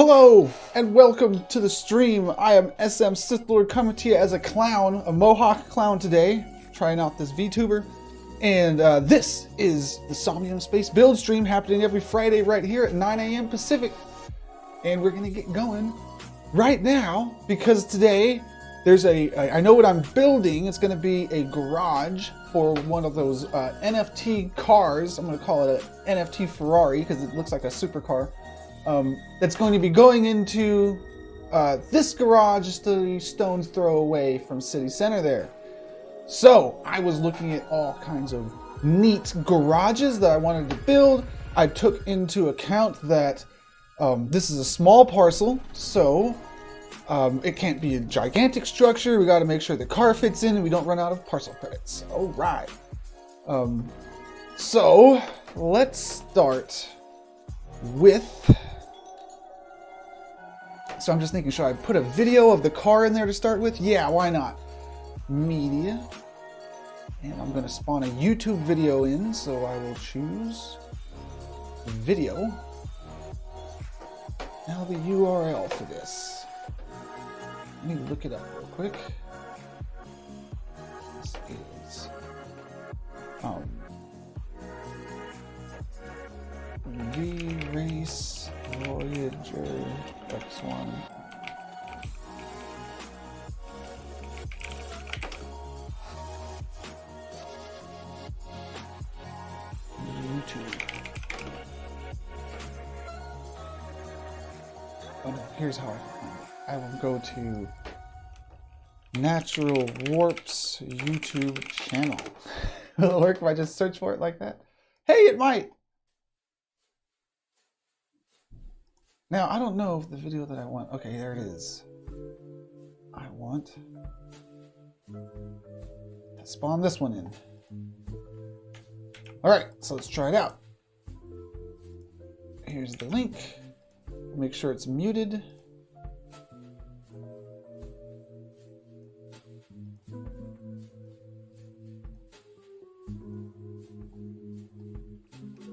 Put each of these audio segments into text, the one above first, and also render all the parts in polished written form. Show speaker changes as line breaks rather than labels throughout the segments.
Hello and welcome to the stream. I am SM Sith Lord coming to you as a clown, a Mohawk clown today, trying out this VTuber. And this is the Somnium Space build stream happening every Friday right here at 9 a.m. Pacific. And we're gonna get going right now because today there's I know what I'm building. It's gonna be a garage for one of those NFT cars. I'm gonna call it an NFT Ferrari because it looks like a supercar. That's going to be going into this garage just a stone's throw away from City Center there. So I was looking at all kinds of neat garages that I wanted to build. I took into account that this is a small parcel, so it can't be a gigantic structure. We got to make sure the car fits in and we don't run out of parcel credits. All right. So let's start with... So I'm just thinking, should I put a video of the car in there to start with? Yeah, why not? Media. And I'm going to spawn a YouTube video in, so I will choose video. Now the URL for this. Let me look it up real quick. This is V-Race Voyager X1. YouTube. Oh no, here's how I will go to Natural Warp's YouTube channel. Will it work if I just search for it like that? Hey, it might! Now, I don't know if the video that I want... Okay, there it is. I want to spawn this one in. Alright, so let's try it out. Here's the link. Make sure it's muted.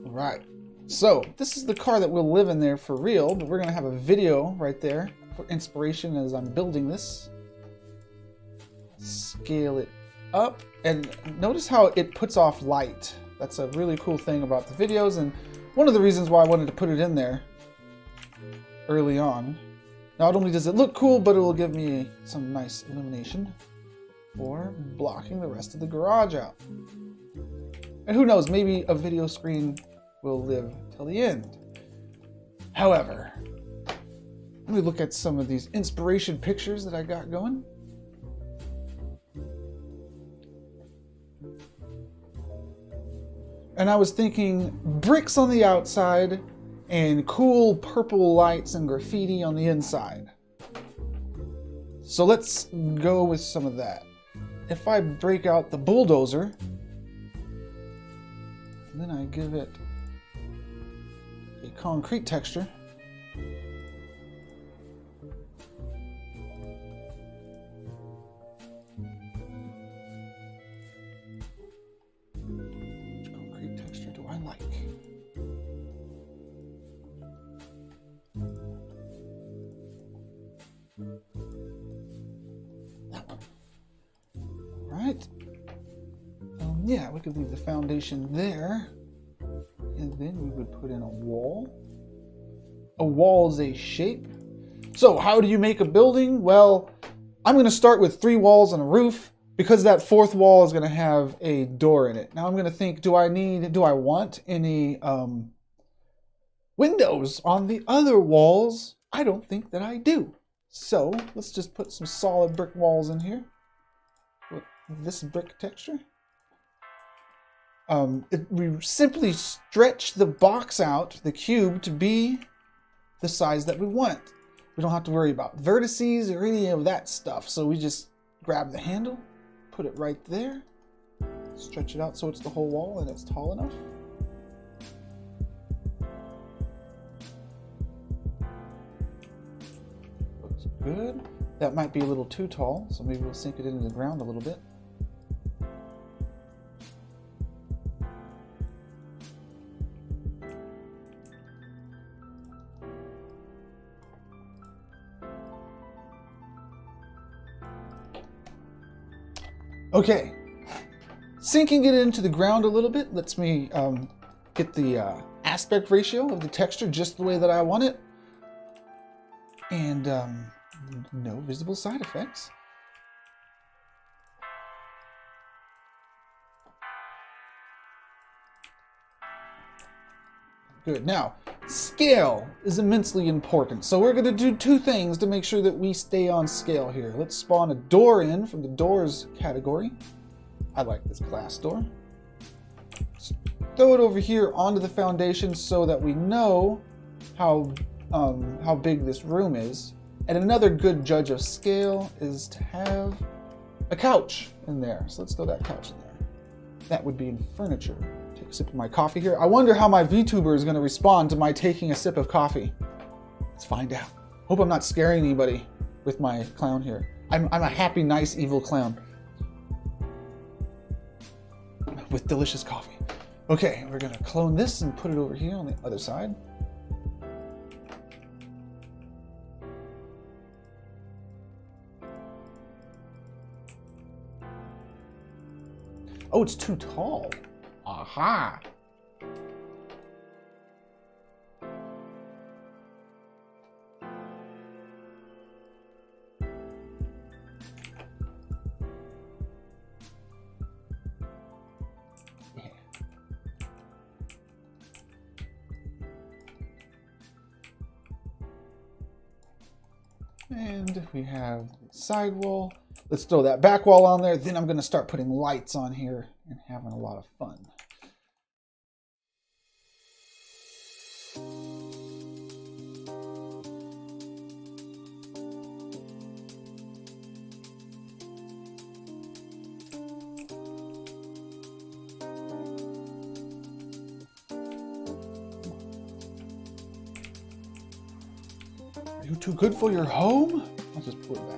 Alright. So, this is the car that will live in there for real, but we're going to have a video right there for inspiration as I'm building this. Scale it up, and notice how it puts off light. That's a really cool thing about the videos, and one of the reasons why I wanted to put it in there early on. Not only does it look cool, but it will give me some nice illumination for blocking the rest of the garage out. And who knows, maybe a video screen will live till the end. However, let me look at some of these inspiration pictures that I got going. And I was thinking bricks on the outside and cool purple lights and graffiti on the inside. So let's go with some of that. If I break out the bulldozer, then I give it a concrete texture. Which concrete texture do I like? That one. All right. Yeah, we could leave the foundation there. And then we would put in a wall. A wall is a shape. So how do you make a building? Well, I'm going to start with 3 walls and a roof because that 4th wall is going to have a door in it. Now I'm going to think, do I want any windows on the other walls? I don't think that I do. So let's just put some solid brick walls in here with this brick texture. We simply stretch the box out, the cube, to be the size that we want. We don't have to worry about vertices or any of that stuff. So we just grab the handle, put it right there, stretch it out so it's the whole wall and it's tall enough. Looks good. That might be a little too tall, so maybe we'll sink it into the ground a little bit. Okay, sinking it into the ground a little bit lets me get the aspect ratio of the texture just the way that I want it. And no visible side effects. Good. Now, scale is immensely important. So we're going to do two things to make sure that we stay on scale here. Let's spawn a door in from the doors category. I like this glass door. Let's throw it over here onto the foundation so that we know how big this room is. And another good judge of scale is to have a couch in there. So let's throw that couch in there. That would be in furniture. Take a sip of my coffee here. I wonder how my VTuber is going to respond to my taking a sip of coffee. Let's find out. Hope I'm not scaring anybody with my clown here. I'm a happy, nice, evil clown. With delicious coffee. Okay, we're going to clone this and put it over here on the other side. Oh, it's too tall. Aha. Yeah. And we have the side wall. Let's throw that back wall on there. Then I'm going to start putting lights on here and having a lot of fun. Are you too good for your home? I'll just pull it back.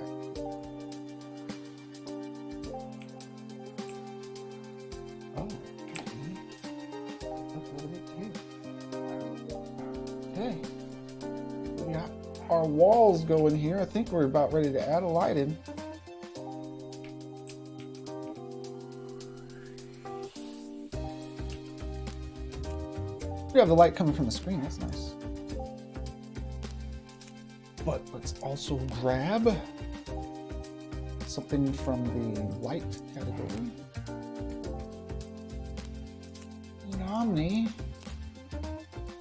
Our walls going here. I think we're about ready to add a light in. We have the light coming from the screen. That's nice. But let's also grab something from the light category. Omni.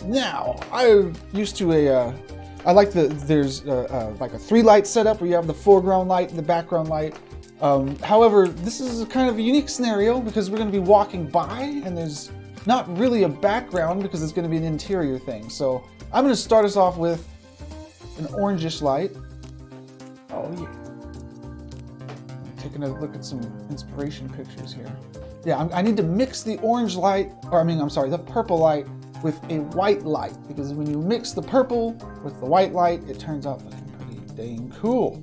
Now, I'm used to I like there's like a 3-light setup where you have the foreground light and the background light. However, this is a kind of a unique scenario because we're going to be walking by and there's not really a background because it's going to be an interior thing. So I'm going to start us off with an orangish light. Oh yeah. Taking a look at some inspiration pictures here. Yeah, I need to mix the orange light, or the purple light with a white light, because when you mix the purple with the white light, it turns out looking pretty dang cool.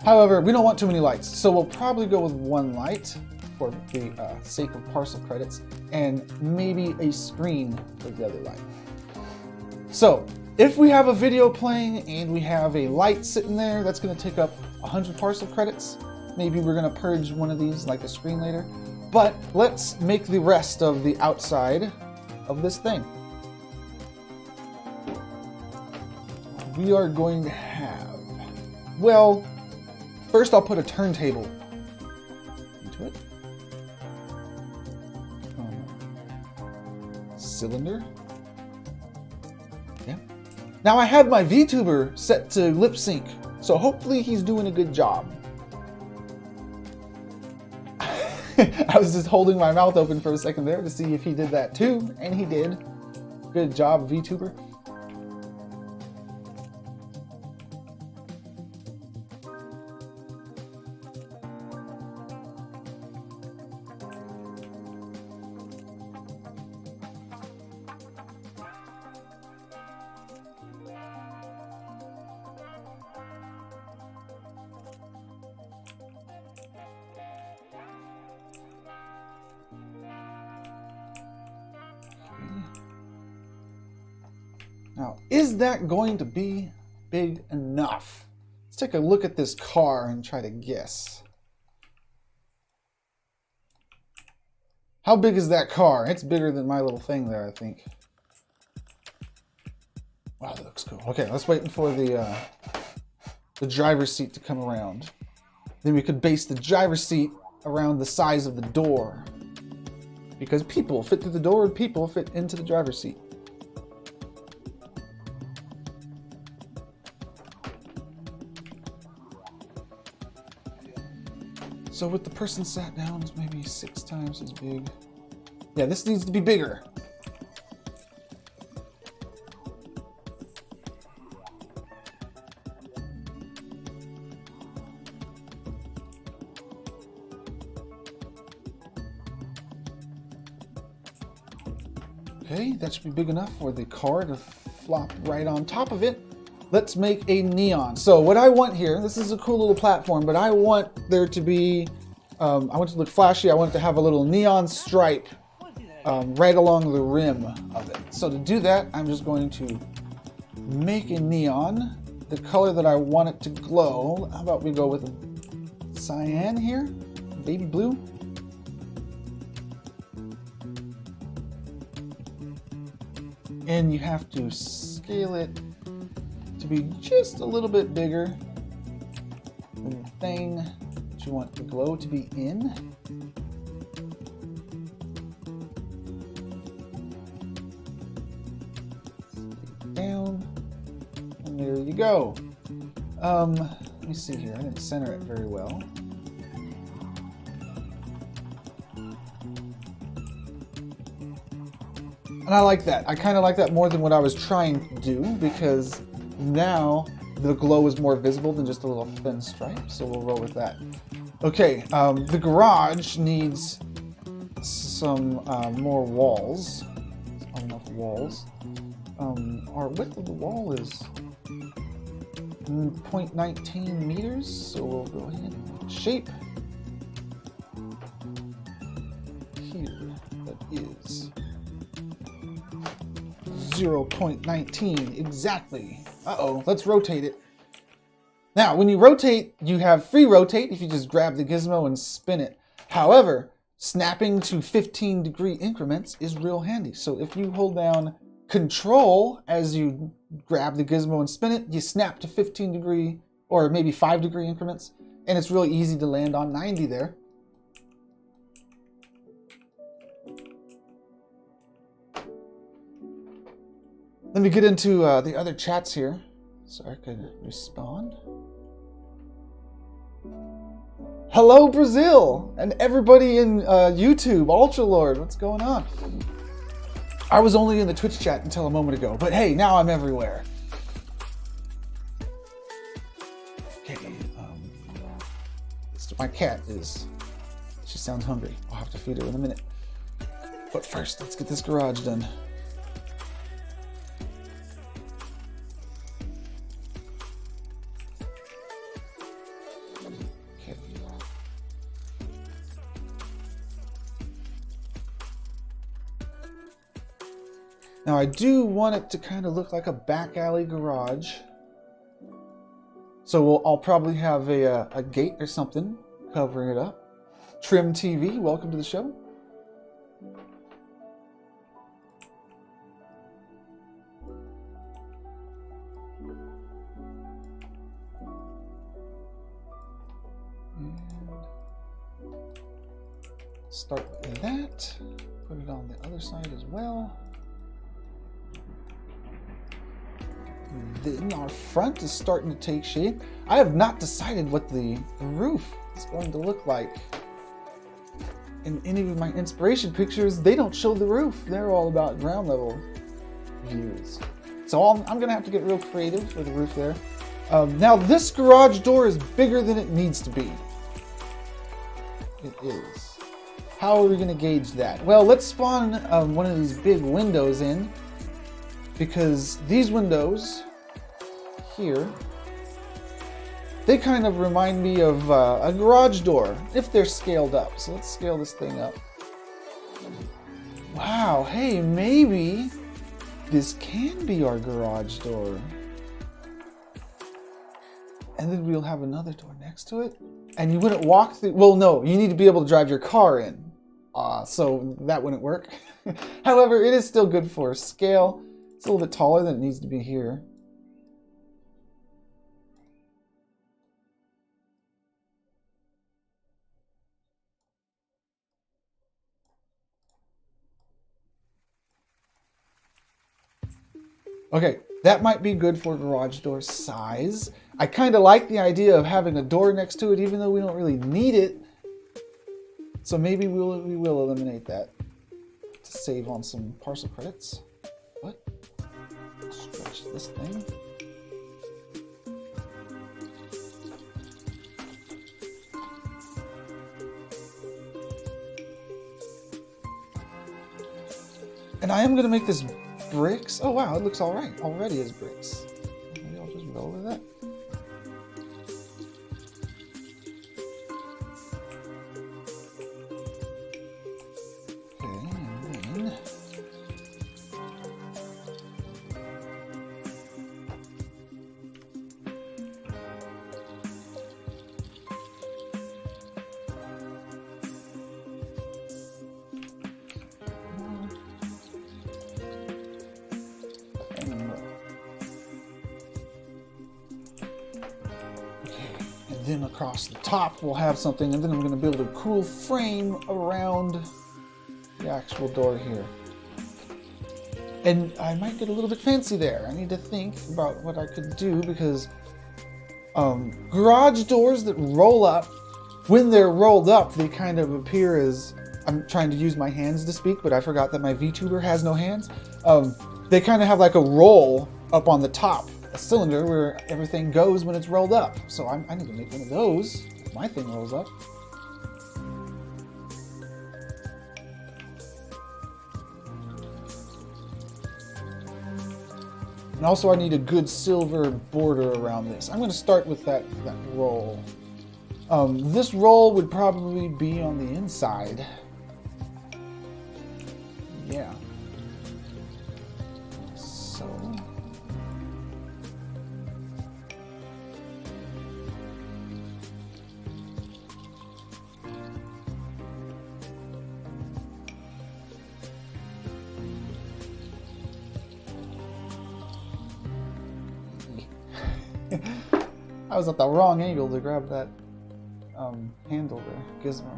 However, we don't want too many lights, so we'll probably go with one light for the sake of parcel credits, and maybe a screen for the other light. So, if we have a video playing and we have a light sitting there, that's going to take up 100 parcel credits. Maybe we're going to purge one of these like a screen later. But let's make the rest of the outside of this thing. We are going to have, well, first I'll put a turntable into it. Cylinder. Yeah. Now I have my VTuber set to lip sync, so hopefully he's doing a good job. I was just holding my mouth open for a second there to see if he did that too, and he did. Good job, VTuber. Now, is that going to be big enough. Let's take a look at this car and try to guess. How big is that car? It's bigger than my little thing there, I think. Wow, that looks cool. Okay, let's wait for the driver's seat to come around. Then we could base the driver's seat around the size of the door. Because people fit through the door and people fit into the driver's seat. So with the person sat down, it's maybe 6 times as big. Yeah, this needs to be bigger. Okay, that should be big enough for the car to flop right on top of it. Let's make a neon. So what I want here, this is a cool little platform, but I want there to be, I want it to look flashy. I want it to have a little neon stripe right along the rim of it. So to do that, I'm just going to make a neon, the color that I want it to glow. How about we go with a cyan here, baby blue. And you have to scale it to be just a little bit bigger than the thing that you want the glow to be in. Down, and there you go. Let me see here, I didn't center it very well. And I like that. I kind of like that more than what I was trying to do, because now the glow is more visible than just a little thin stripe, so we'll roll with that. Okay, the garage needs some more walls. Not enough walls. Our width of the wall is 0.19 meters, so we'll go ahead and shape here. That is 0.19 exactly. Uh-oh, let's rotate it. Now, when you rotate, you have free rotate if you just grab the gizmo and spin it. However, snapping to 15-degree increments is real handy. So if you hold down Control as you grab the gizmo and spin it, you snap to 15-degree or maybe 5-degree increments, and it's really easy to land on 90 there. Let me get into the other chats here so I could respond. Hello, Brazil, and everybody in YouTube, Ultralord, what's going on? I was only in the Twitch chat until a moment ago, but hey, now I'm everywhere. Okay, my cat she sounds hungry. I'll have to feed her in a minute. But first, let's get this garage done. Now I do want it to kind of look like a back alley garage. So I'll probably have a gate or something covering it up. Trim TV, welcome to the show. And start with that. Put it on the other side as well. Then our front is starting to take shape. I have not decided what the roof is going to look like. In any of my inspiration pictures, they don't show the roof. They're all about ground level views. So I'm gonna have to get real creative with the roof there. Now this garage door is bigger than it needs to be. It is. How are we gonna gauge that? Well, let's spawn one of these big windows in, because these windows here, they kind of remind me of a garage door if they're scaled up. So let's scale this thing up. Wow, hey, maybe this can be our garage door. And then we'll have another door next to it. And you wouldn't walk through, well, no, you need to be able to drive your car in. So that wouldn't work. However, it is still good for scale. It's a little bit taller than it needs to be here. Okay, that might be good for garage door size. I kind of like the idea of having a door next to it, even though we don't really need it. So maybe we will eliminate that to save on some parcel credits. What? Stretch this thing. And I am going to make this bricks. Oh wow, it looks all right already as bricks. Maybe I'll just roll with that. Okay, and then then across the top we'll have something, and then I'm going to build a cool frame around the actual door here. And I might get a little bit fancy there. I need to think about what I could do, because garage doors that roll up, when they're rolled up, they kind of appear as, I'm trying to use my hands to speak, but I forgot that my VTuber has no hands. They kind of have like a roll up on the top, a cylinder where everything goes when it's rolled up. So I need to make one of those if my thing rolls up. And also I need a good silver border around this. I'm going to start with that roll. This roll would probably be on the inside. Yeah. So I was at the wrong angle to grab that handle there, gizmo.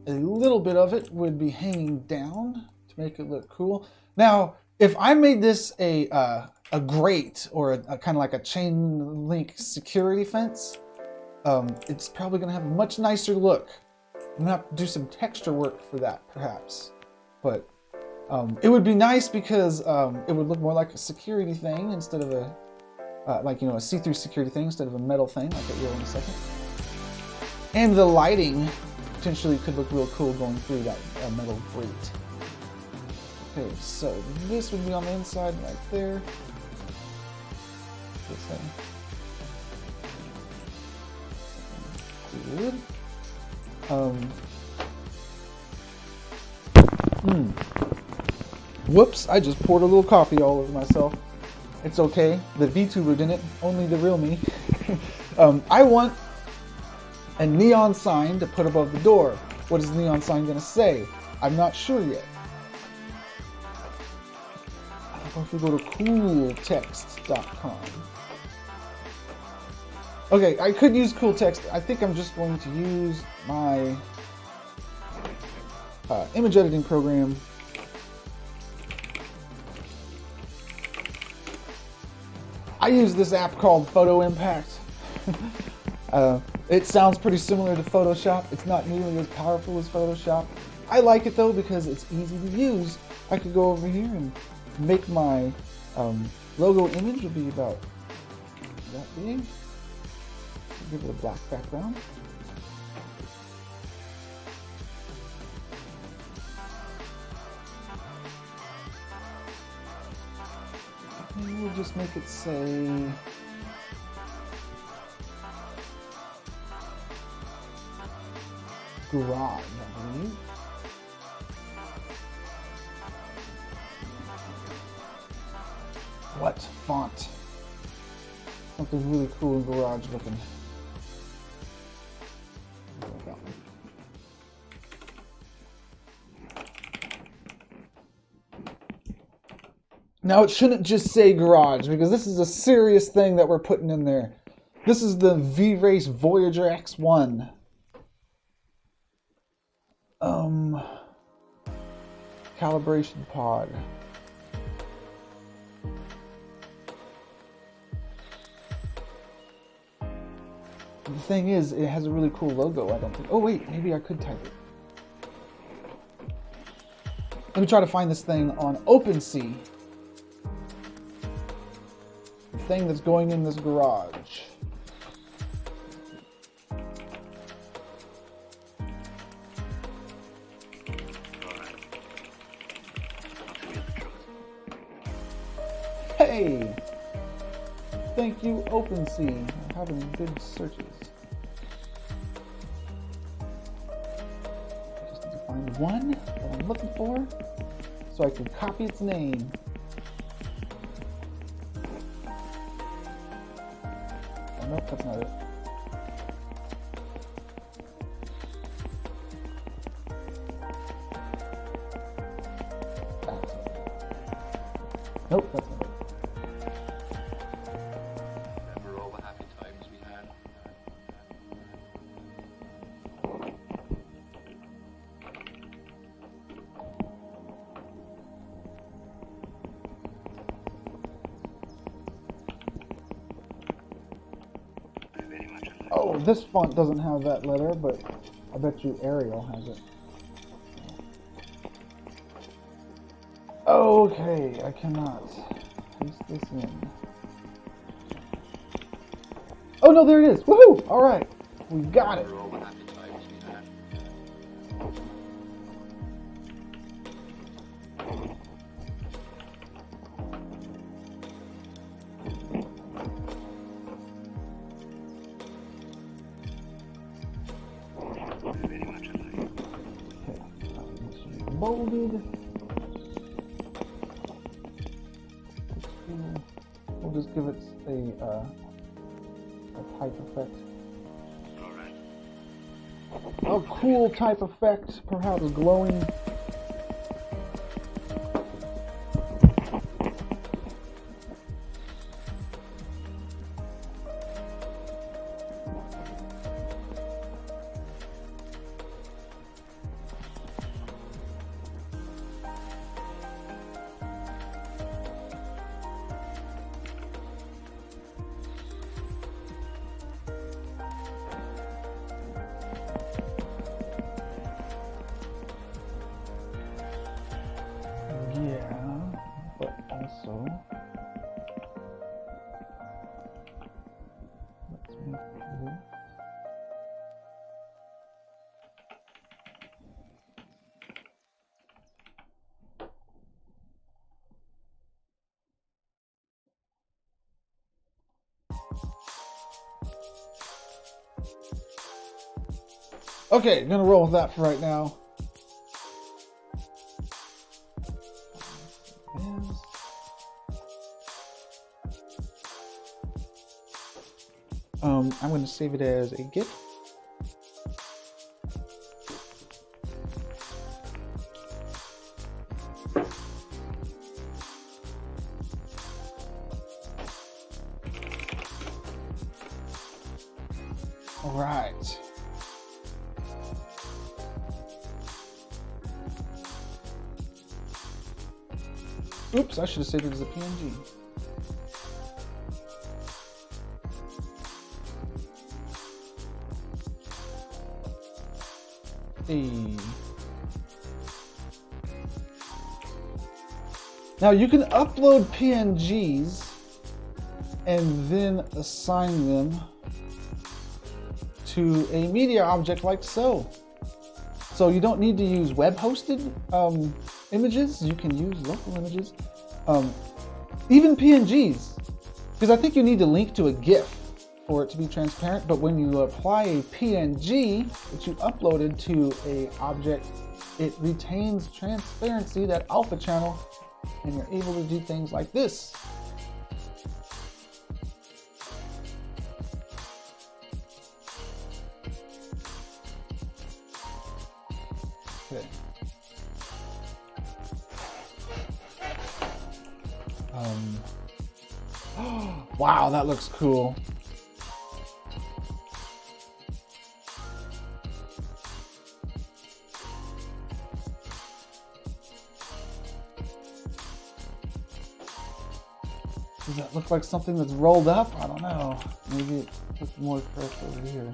A little bit of it would be hanging down to make it look cool. Now, if I made this a grate or a kind of like a chain link security fence, it's probably going to have a much nicer look. I'm going to have to do some texture work for that, perhaps. But it would be nice because it would look more like a security thing instead of a, like, you know, a see-through security thing instead of a metal thing, like it will in a second. And the lighting potentially could look real cool going through that metal grate. Okay, so this would be on the inside right there. Good. Whoops, I just poured a little coffee all over myself. It's okay, the VTuber didn't, only the real me. I want a neon sign to put above the door. What is the neon sign going to say? I'm not sure yet. How about if we go to cooltext.com? Okay, I could use cool text. I think I'm just going to use my image editing program. I use this app called Photo Impact. It sounds pretty similar to Photoshop. It's not nearly as powerful as Photoshop. I like it though because it's easy to use. I could go over here and make my logo image will be about that big. Give it a black background. Maybe we'll just make it say garage, I believe. What font? Something really cool and garage looking. Now it shouldn't just say garage, because this is a serious thing that we're putting in there. This is the V-Race Voyager X1. Calibration pod. The thing is, it has a really cool logo, I don't think. Oh wait, maybe I could type it. Let me try to find this thing on OpenSea. The thing that's going in this garage. Hey! Thank you, OpenSea. I'm having good searches. I just need to find one that I'm looking for so I can copy its name. Oh, nope, that's not it. That's it. Nope, that's not it. Oh, this font doesn't have that letter, but I bet you Arial has it. Okay, I cannot paste this in. Oh no, there it is! Woohoo! Alright, we got it! Bolded. We'll just give it a type effect. A cool type effect, perhaps glowing. Okay, I'm gonna roll with that for right now. I'm gonna save it as a GIF. All right. Oops, I should have saved it as a PNG. Hey. Now you can upload PNGs and then assign them to a media object like so. So you don't need to use web-hosted images. You can use local images. Even PNGs, because I think you need to link to a GIF for it to be transparent, but when you apply a PNG that you uploaded to a object, it retains transparency, that alpha channel, and you're able to do things like this. Okay. Wow, that looks cool. Does that look like something that's rolled up? I don't know. Maybe it looks more correct over here.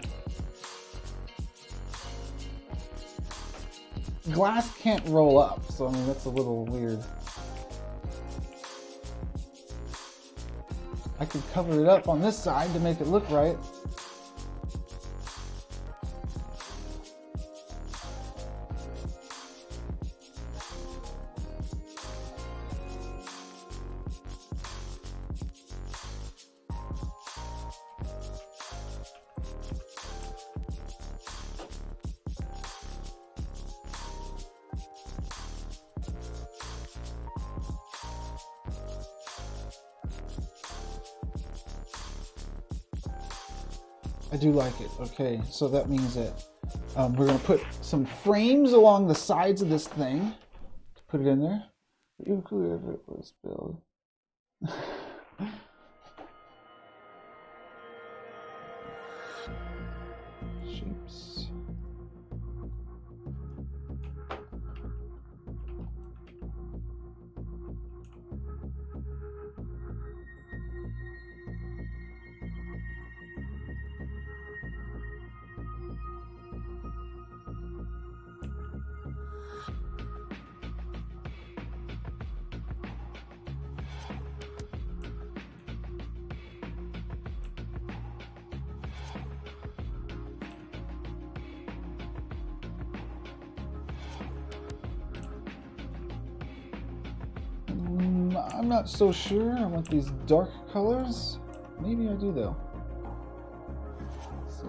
Glass can't roll up, so I mean that's a little weird. I could cover it up on this side to make it look right. I do like it. Okay, so that means that we're going to put some frames along the sides of this thing. Put it in there. You clear if it was spilled. Shapes. I'm not so sure. I want these dark colors. Maybe I do though. Let's see.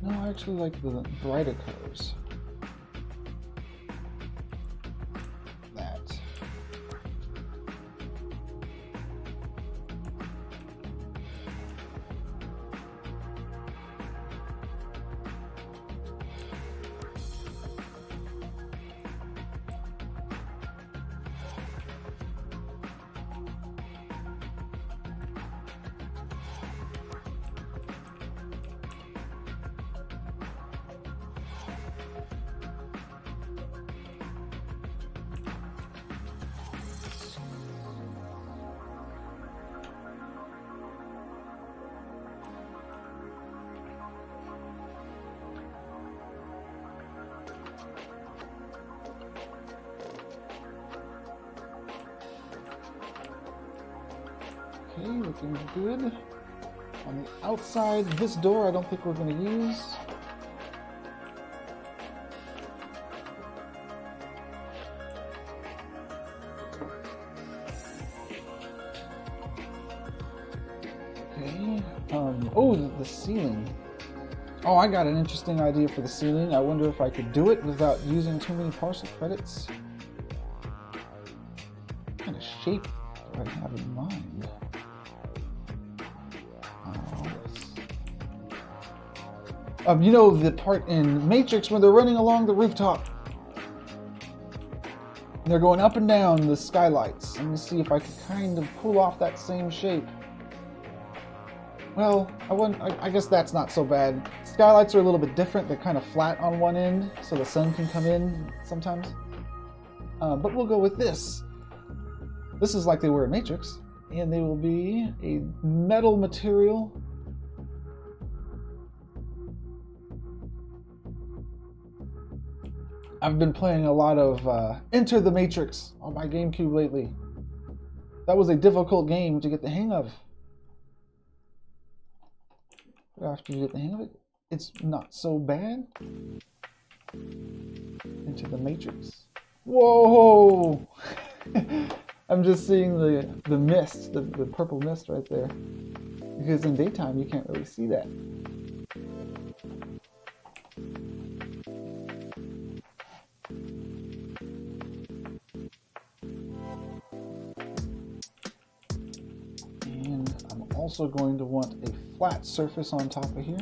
No, I actually like the brighter colors. That. Okay, looking good. On the outside, this door I don't think we're going to use. Okay. Oh, the ceiling. Oh, I got an interesting idea for the ceiling. I wonder if I could do it without using too many parcel credits. What kind of shape do I have in mind? You know the part in Matrix when they're running along the rooftop and they're going up and down the skylights. Let me see if I can kind of pull off that same shape. Well, I guess that's not so bad. Skylights are a little bit different. They're kind of flat on one end, so the sun can come in sometimes. But we'll go with this. This is like they were in Matrix, and they will be a metal material. I've been playing a lot of Enter the Matrix on my GameCube lately. That was a difficult game to get the hang of. But after you get the hang of it, it's not so bad. Into the matrix. Whoa! I'm just seeing the mist, the purple mist right there. Because in daytime you can't really see that. And I'm also going to want a flat surface on top of here.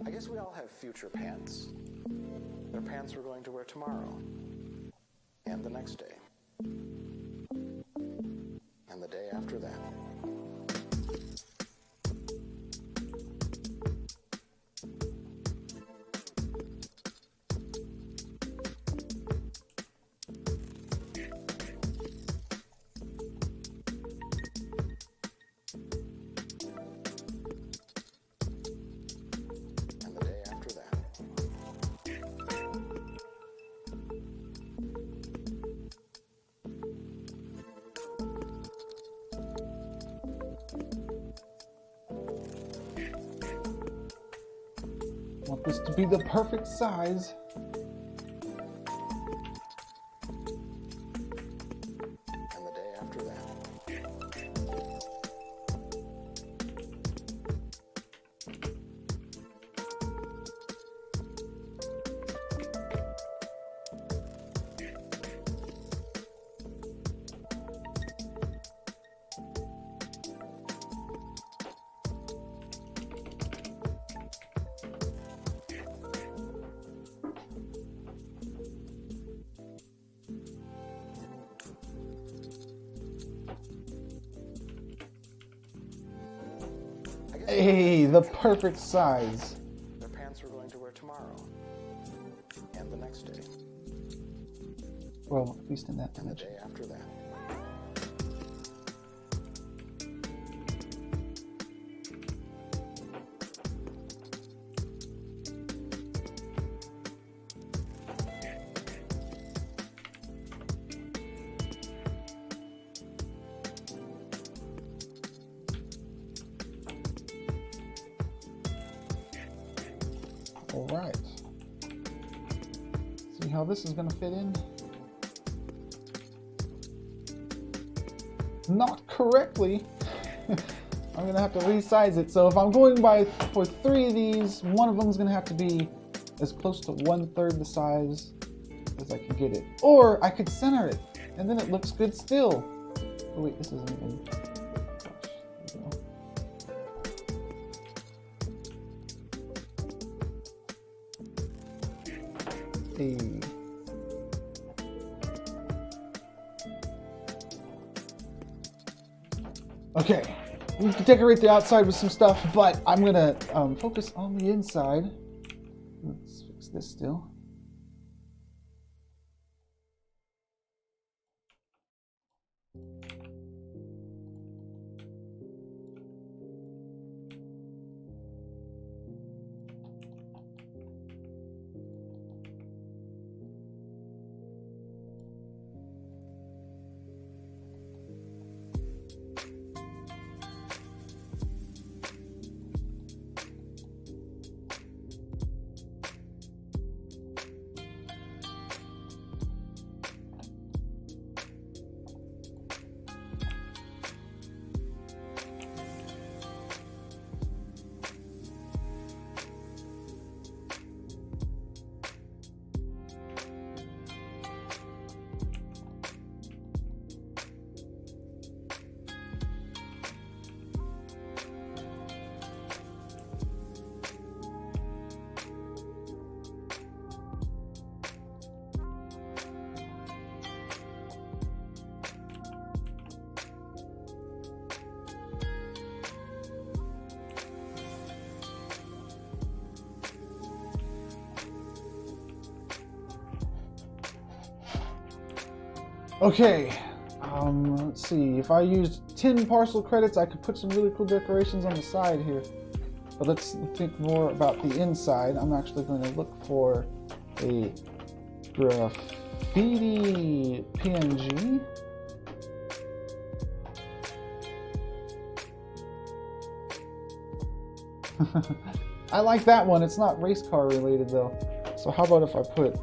I guess we all have future pants. They're pants we're going to wear tomorrow, and the next day, and the day after that.
I want this to be the perfect size.
And the day after that.
Hey, the perfect size.
They're pants we're going to wear tomorrow, and the next day,
Well, at least in that
and the
dimension.
day after that.
All right. See how this is going to fit in? Not correctly. I'm going to have to resize it. So if I'm going for 3 of these, one of them is going to have to be as close to 1/3 the size as I can get it. Or I could center it, and then it looks good still. Oh wait, this isn't even... Gosh, there we go. Hey. Okay, we can decorate the outside with some stuff, but I'm gonna focus on the inside. Let's fix this still. Okay, let's see. If I used 10 parcel credits, I could put some really cool decorations on the side here. But let's think more about the inside. I'm actually going to look for a graffiti PNG. I like that one. It's not race car related though. So how about if I put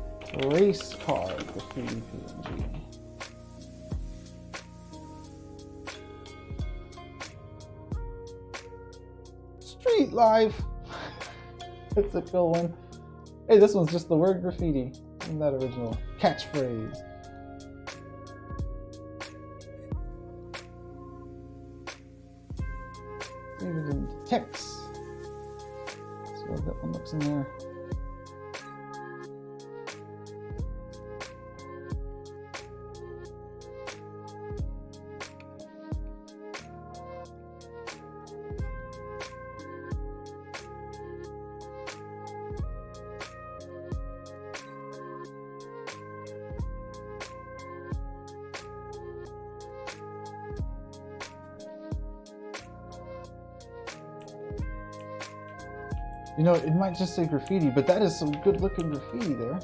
race car graffiti PNG? Street life. It's a cool one. Hey, this one's just the word graffiti. Isn't that original? Catchphrase. Save it in text. See how that one looks in there. You know, it might just say graffiti, but that is some good looking graffiti there.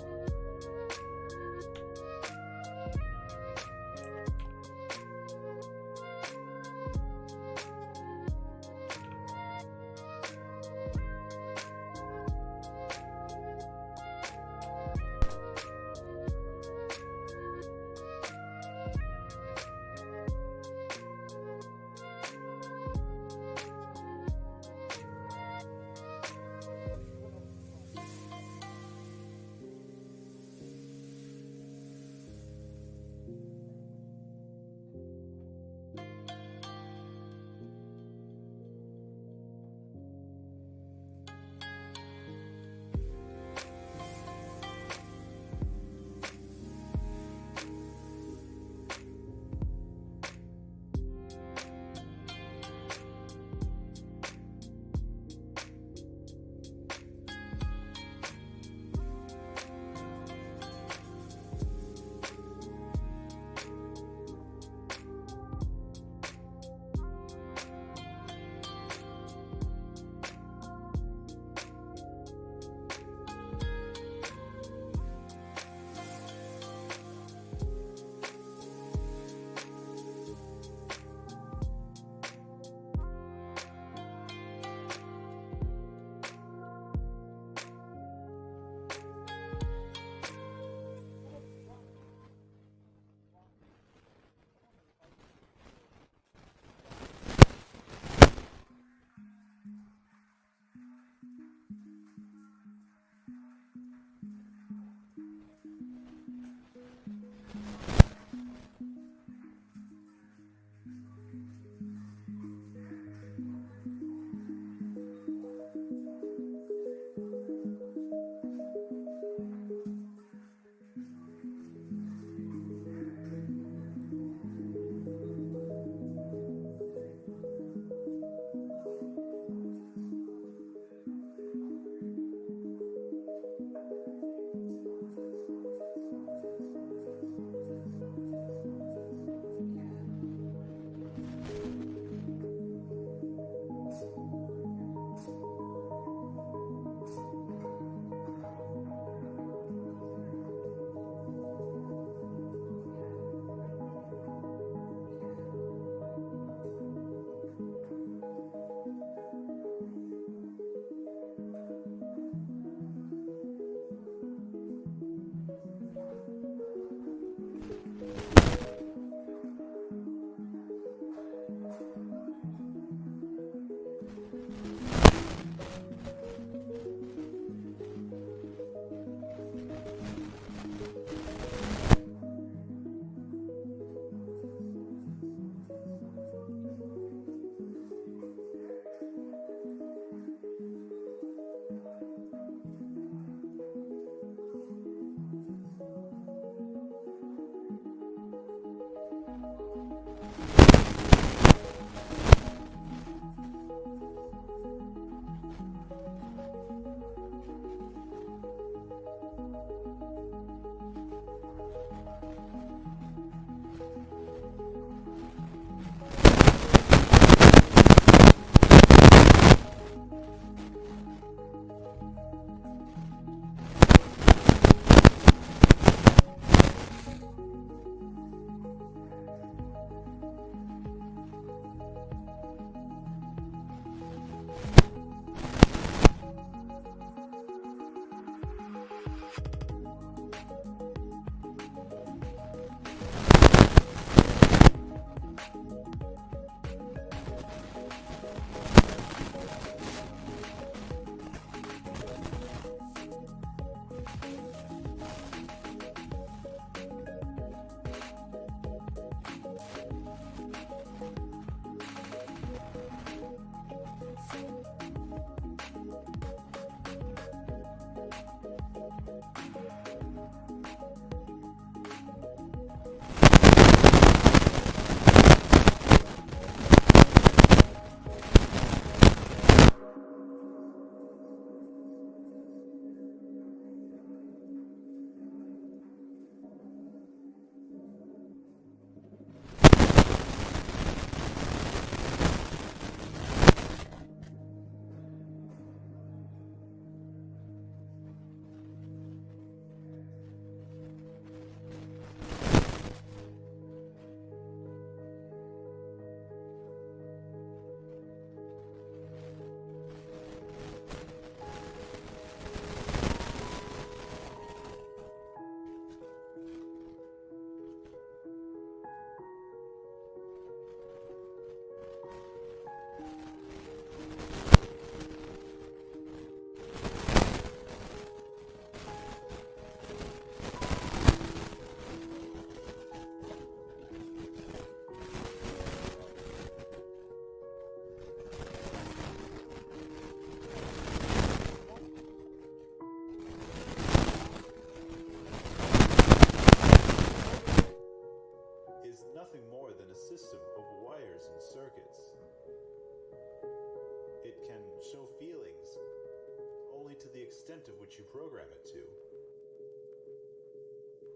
you program it to.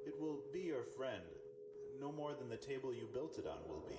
It will be your friend, no more than the table you built it on will be.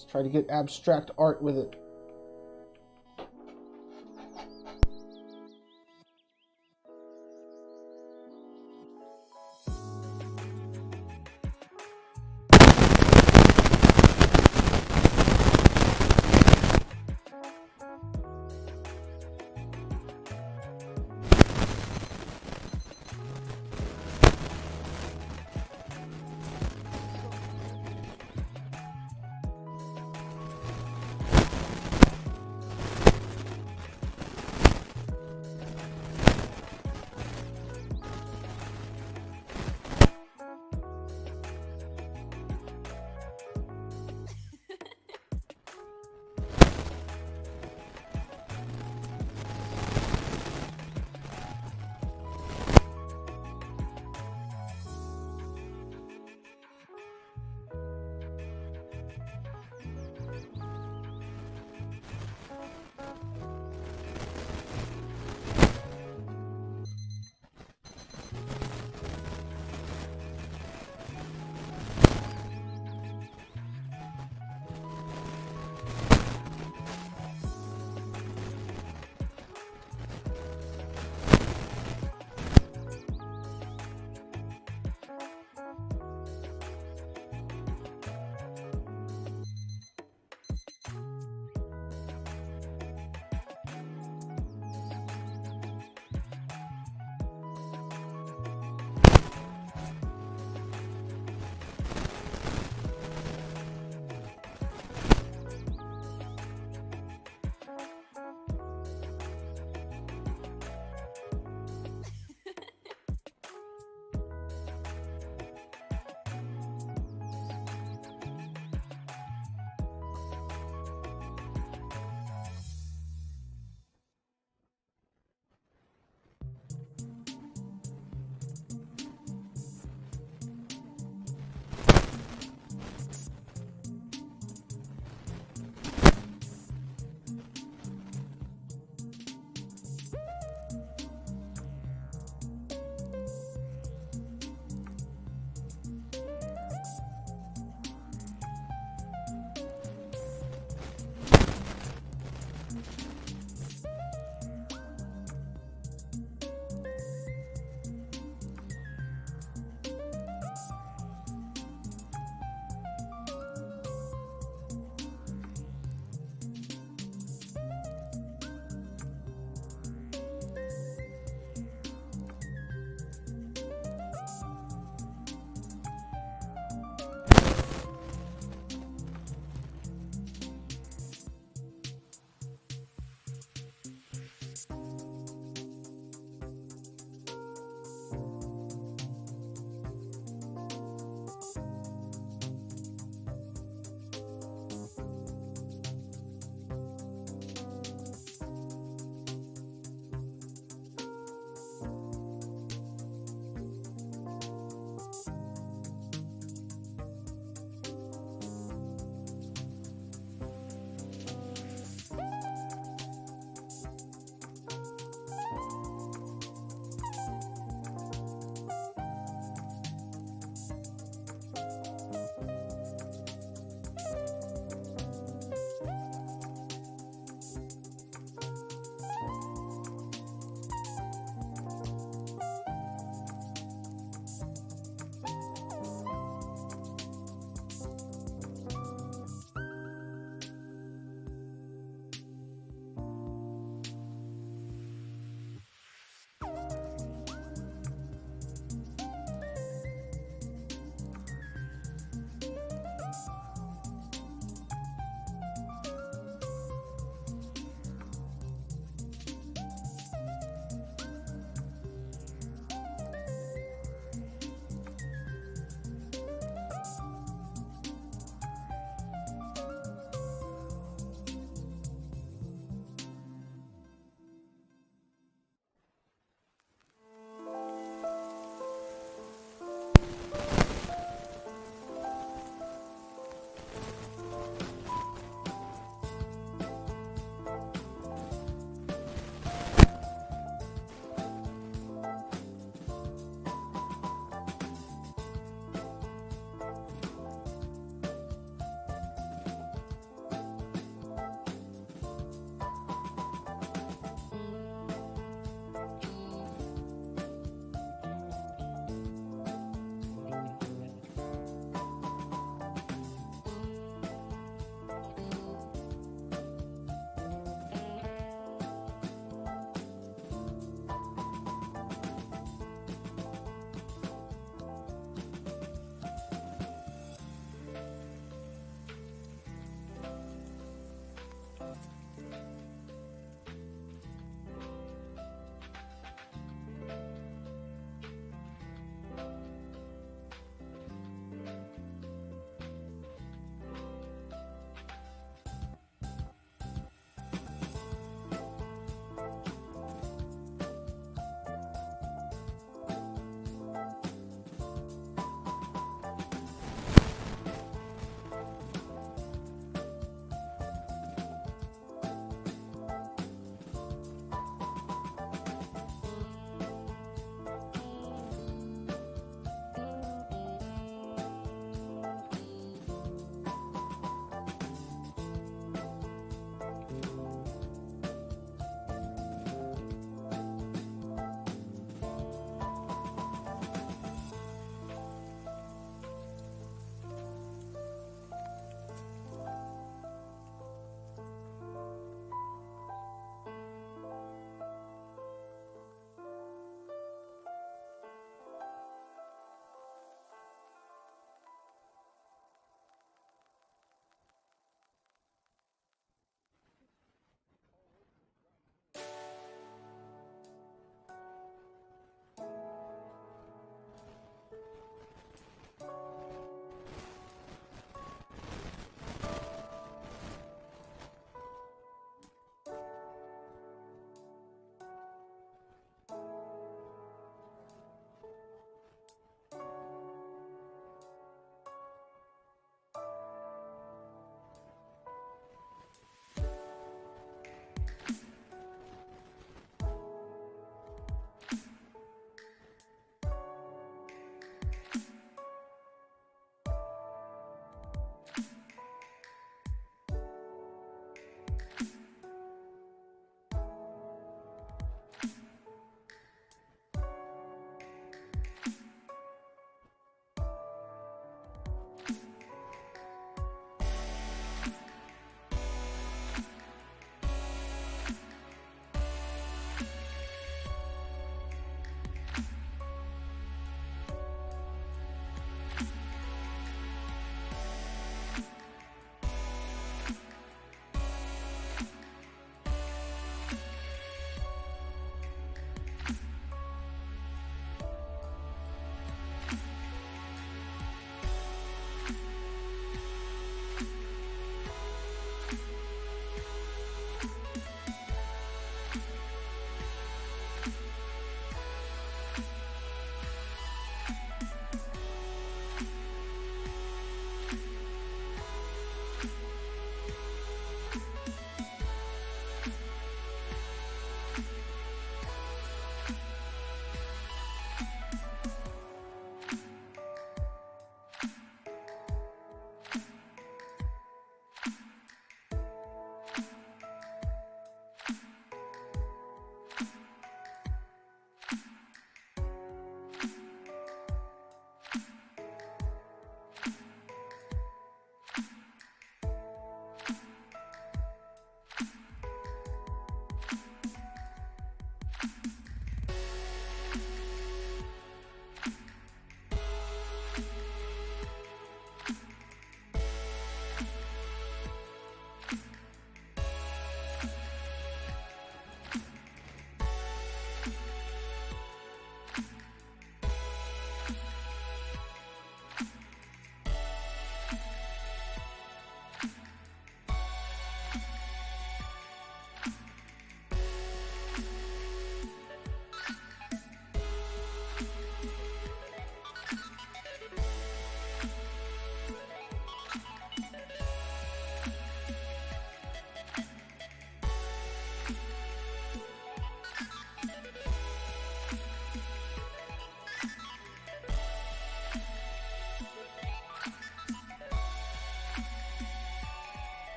Let's try to get abstract art with it.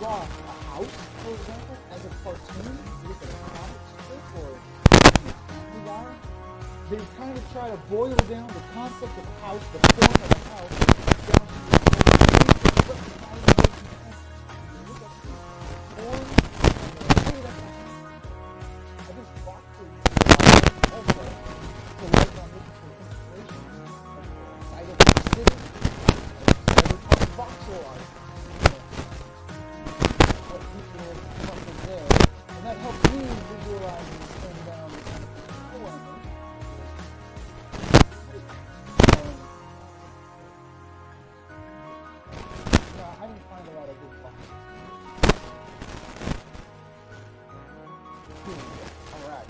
draw a house, for example, as a cartoon, with a comic strip or art, they kind of try to boil down the concept of a house, the form of a house, down to the basic, but not even making sense. You look at the form, and hey, that's a house. I think boxes also, so like I'm looking for inspiration, like the site of the city, cyberpunk voxel art. What people come up with there, and that helps me visualize and spin down the kind of thing I want to make. I didn't find a lot of good boxes. Alright.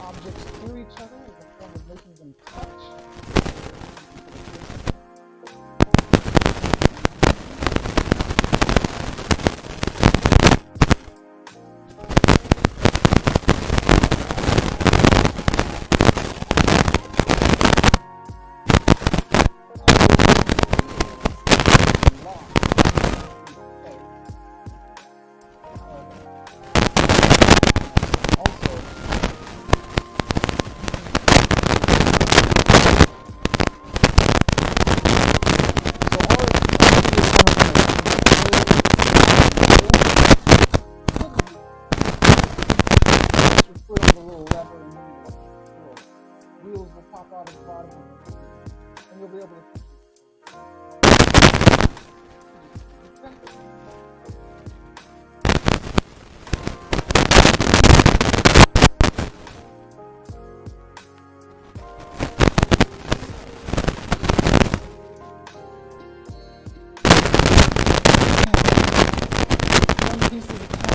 Objects through each other as a form of making them touch. Wheels will pop out of the bottom and you'll be able to one piece at a time.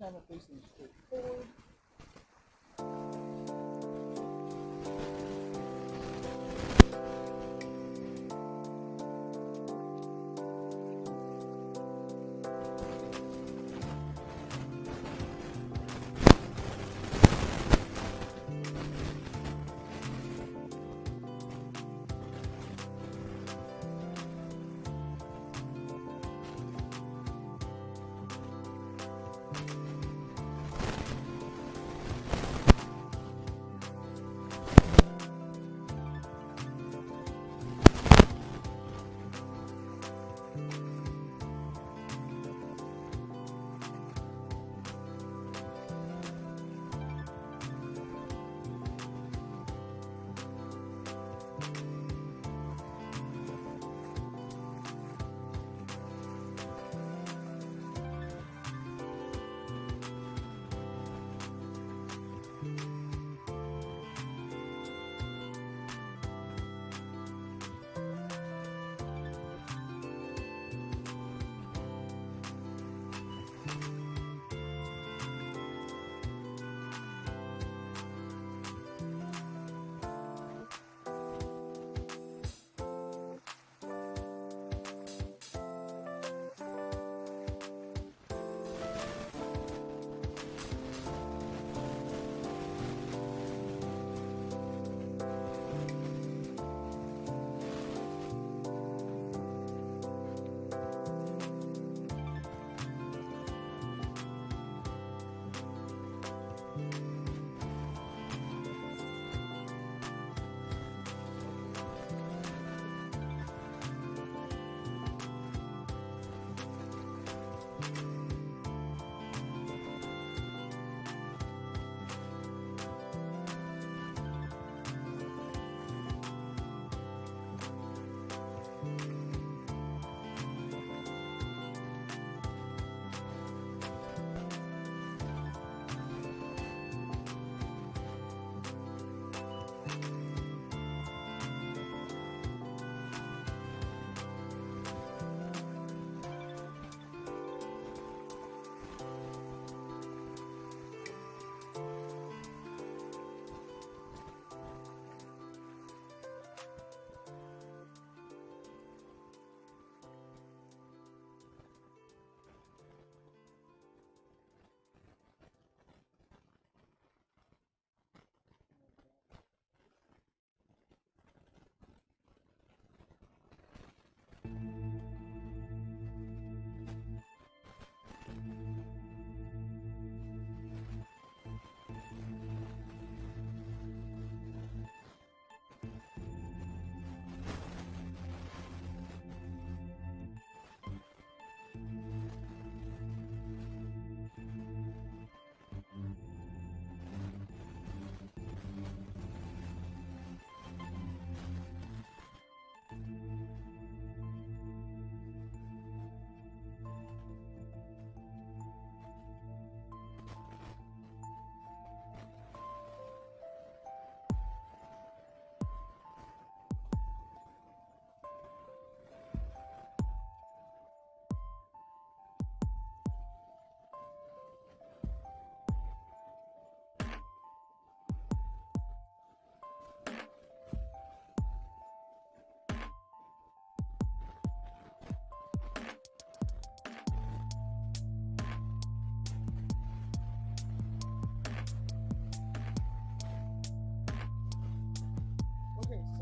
camera facing straight forward.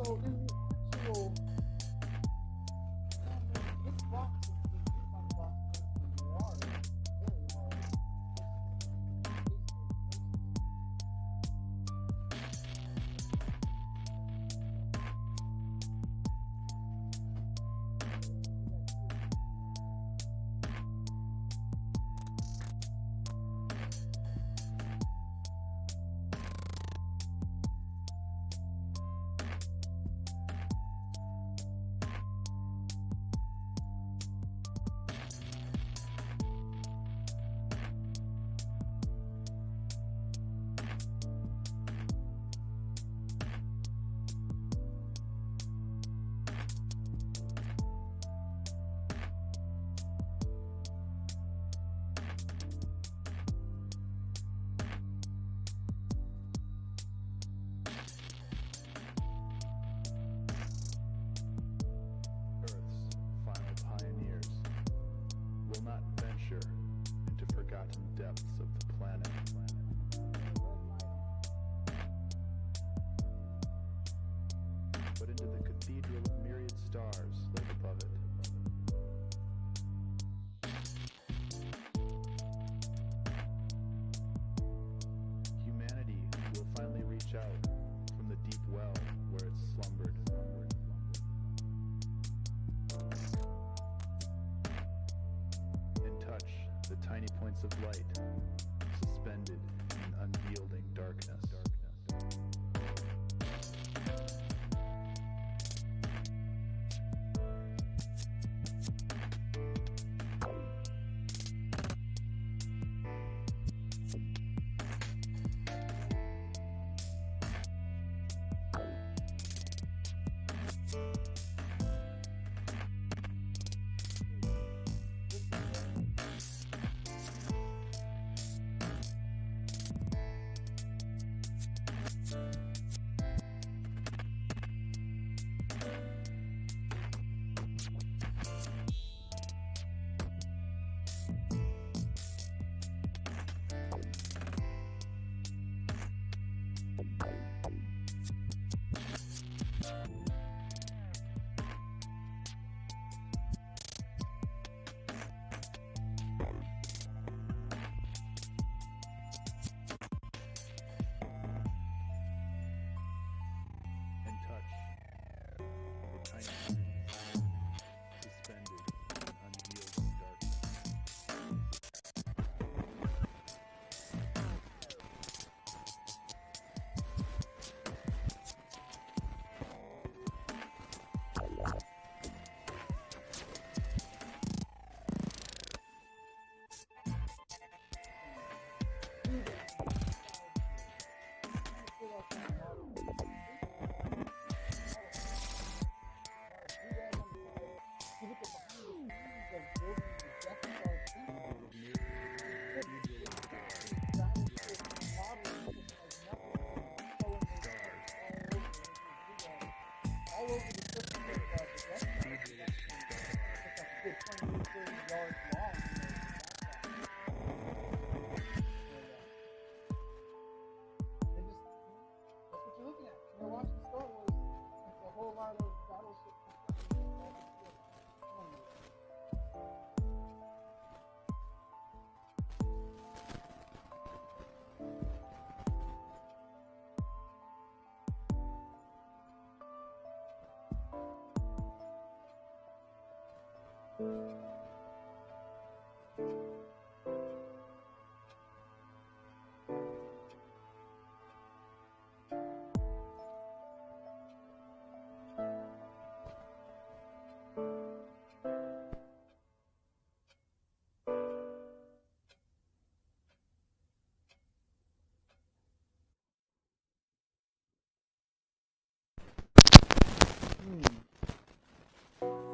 So in the actual this box is the refund box from the water. Very hard.
but into the cathedral of myriad stars lit above it. Humanity will finally reach out from the deep well where it slumbered. And touch the tiny points of light suspended in unyielding darkness.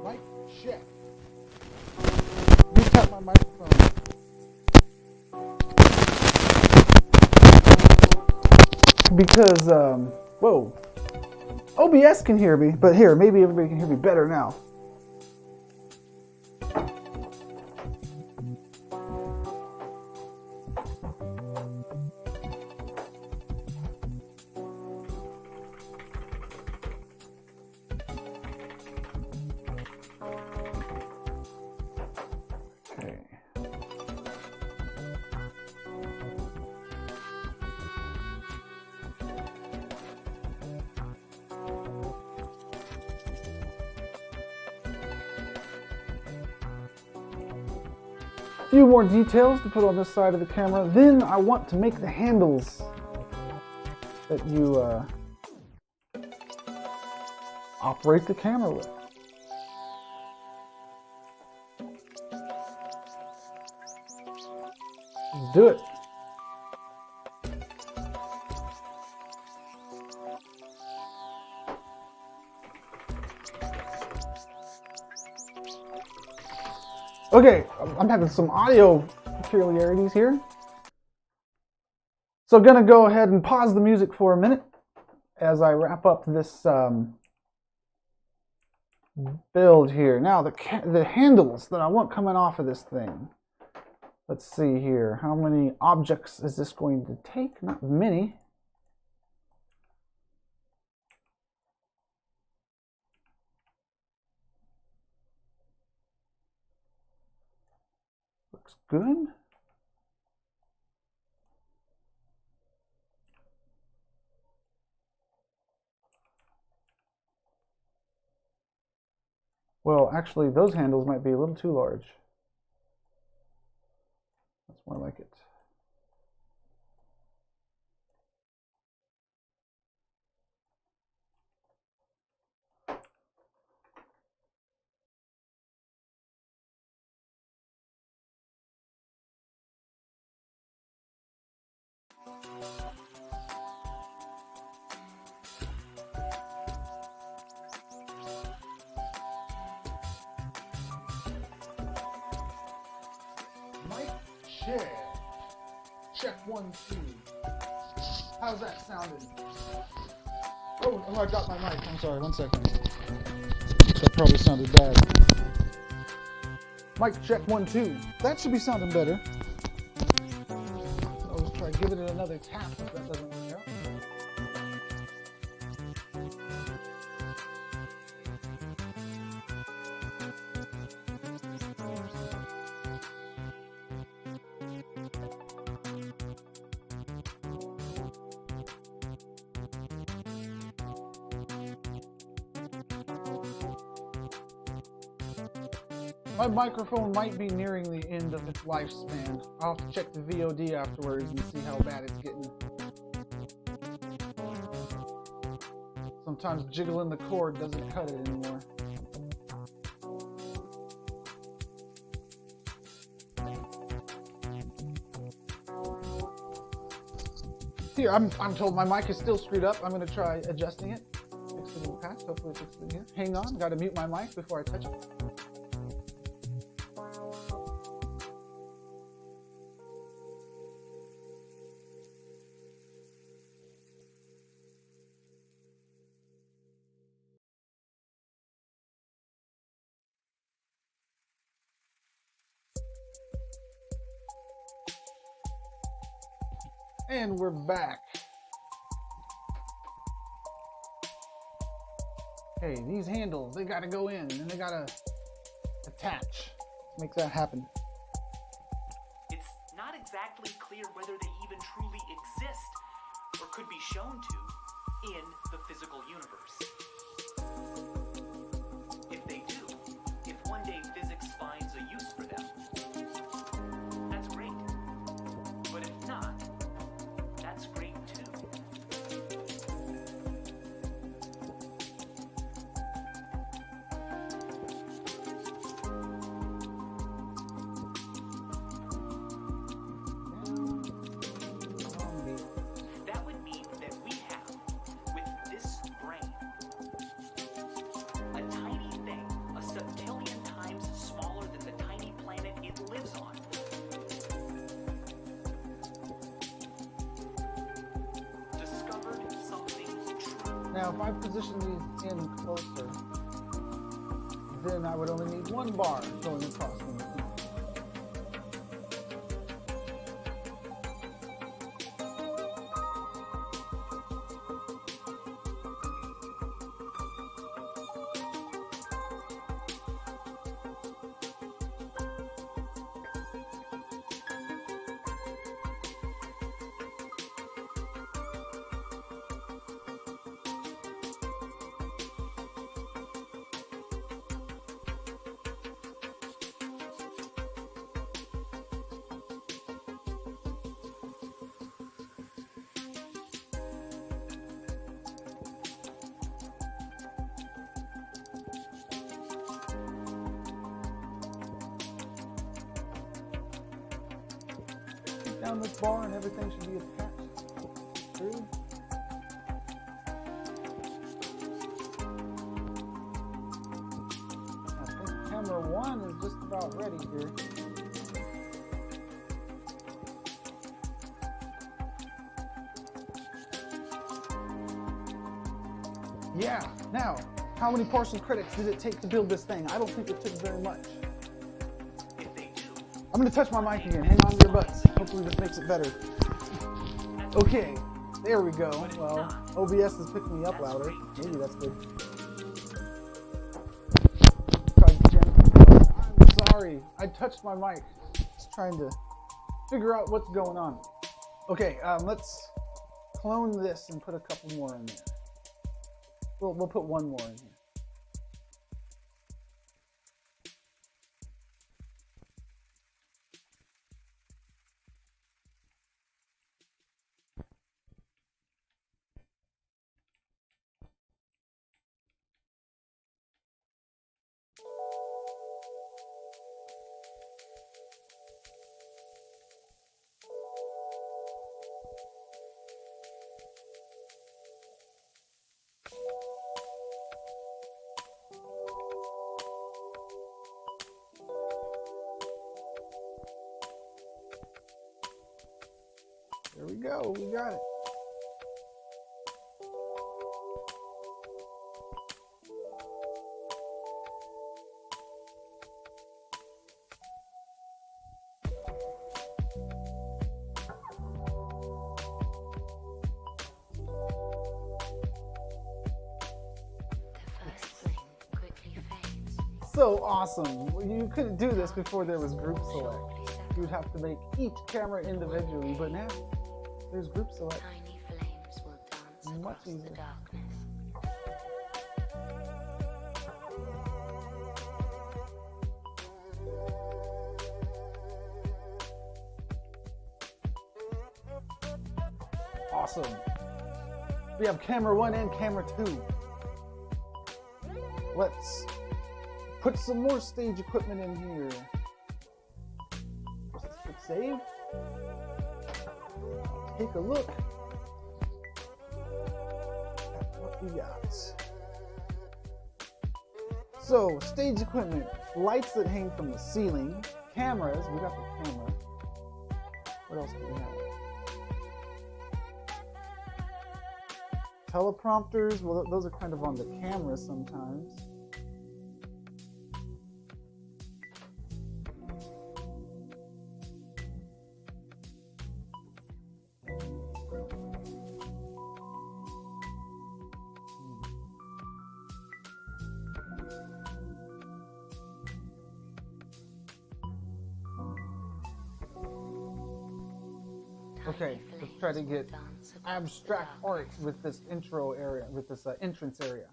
Mic check. Let me tap my microphone. Because, whoa. OBS can hear me, but here, maybe everybody can hear me better now. Few more details to put on this side of the camera. Then I want to make the handles that you operate the camera with. Let's do it. Okay, I'm having some audio peculiarities here. So I'm gonna go ahead and pause the music for a minute as I wrap up this build here. Now the handles that I want coming off of this thing. Let's see here. How many objects is this going to take? Not many. good? Well, actually, those handles might be a little too large. That's more like it. Mic check. Check 1, 2. How's that sounding? Oh, I got my mic. I'm sorry, 1 second. That probably sounded bad. Mic check 1, 2. That should be sounding better. I'll just try giving it another tap if that doesn't work out. My microphone might be nearing the end of its lifespan. I'll have to check the VOD afterwards and see how bad it's getting. Sometimes jiggling the cord doesn't cut it anymore. Here, I'm told my mic is still screwed up. I'm going to try adjusting it. Fix it in the past. Hopefully it fixes it here. Hang on. Got to mute my mic before I touch it. And we're back. Okay, these handles, they gotta go in and they gotta attach. Let's make that happen.
It's not exactly clear whether they even truly exist or could be shown to in the physical universe. If they do, if one day physics finds a use for them, that's great. But if not, that's great too. That would mean that we have, with this brain, a tiny thing, a septillion times smaller than the tiny planet it lives on. Discovered something true.
Now, if I position these in closer, then I would only need one bar going across them. Down this bar and everything should be attached through. I think camera 1 is just about ready here. Yeah, now, how many partial credits did it take to build this thing? I don't think it took very much. I'm going to touch my mic again. Hang on to your butts. Hopefully this makes it better. Okay, there we go. Well, OBS is picking me up louder. Maybe that's good. I'm sorry. I touched my mic. It's trying to figure out what's going on. Okay, let's clone this and put a couple more in there. We'll put one more in here. There we go, we got it. So awesome. You couldn't do this before there was group select. You'd have to make each camera individually, but now there's group select.
Tiny flames will dance
Much
across the
easier.
darkness.
Awesome. We have camera 1 and camera 2. Let's put some more stage equipment in here. Let's click save. Take a look at what we got. So, stage equipment, lights that hang from the ceiling, cameras, we got the camera. What else do we have? Teleprompters, well, those are kind of on the camera sometimes. Okay, let's try to get abstract art with this intro area, with this entrance area.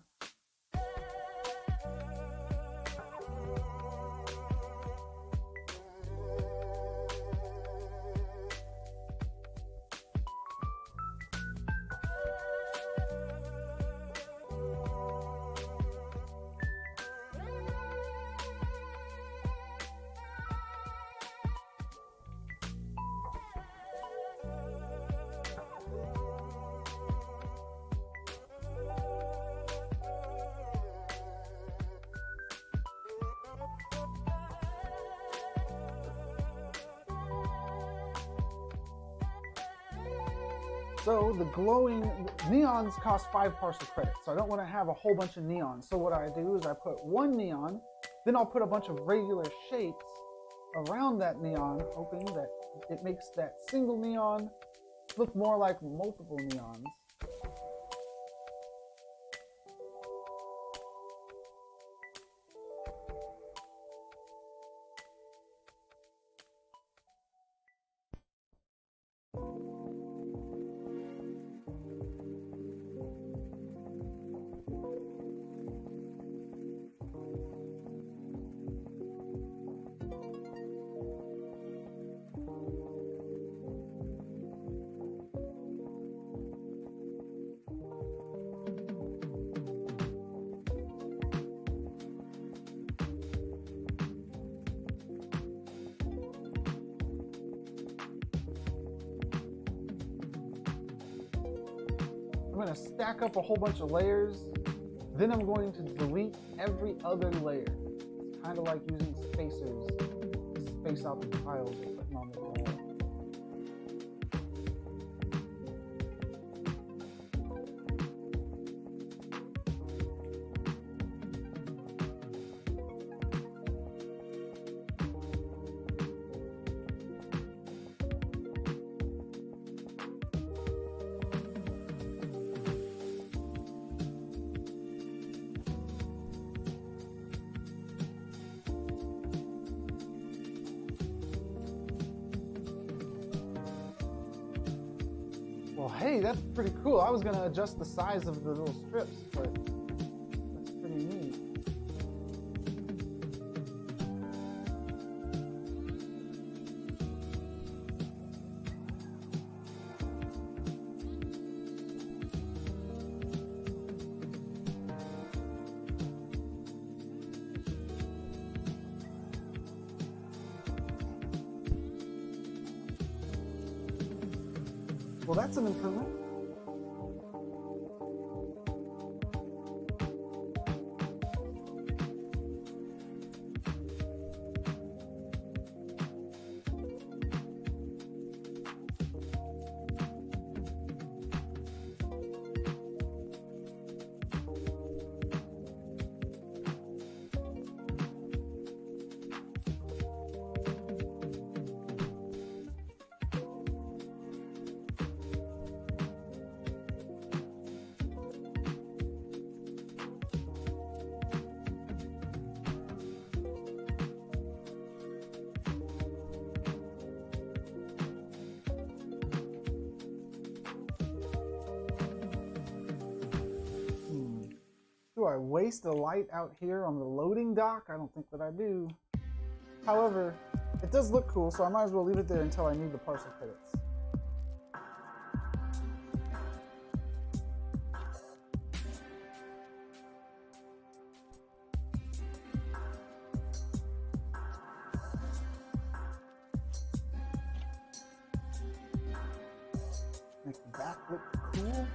So the glowing neons cost 5 partial credits, so I don't want to have a whole bunch of neons. So what I do is I put one neon, then I'll put a bunch of regular shapes around that neon, hoping that it makes that single neon look more like multiple neons. I'm going to stack up a whole bunch of layers, then I'm going to delete every other layer. It's kind of like using spacers to space out the tiles you're putting on the wall. Well, hey, that's pretty cool. I was gonna adjust the size of the little strips, but that's pretty neat. Well, that's an improvement. Do I waste a light out here on the loading dock? I don't think that I do. However, it does look cool, so I might as well leave it there until I need the parcel credits. Make the back look cool.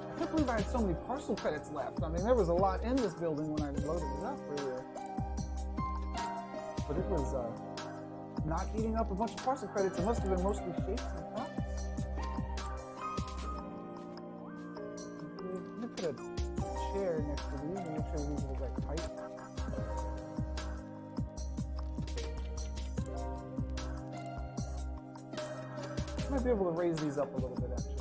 I can't believe I had so many parcel credits left. I mean, there was a lot in this building when I loaded it up earlier. But it was not eating up a bunch of parcel credits. It must have been mostly shapes and props. Let me put a chair next to these and make sure these are the right height. I might be able to raise these up a little bit, actually.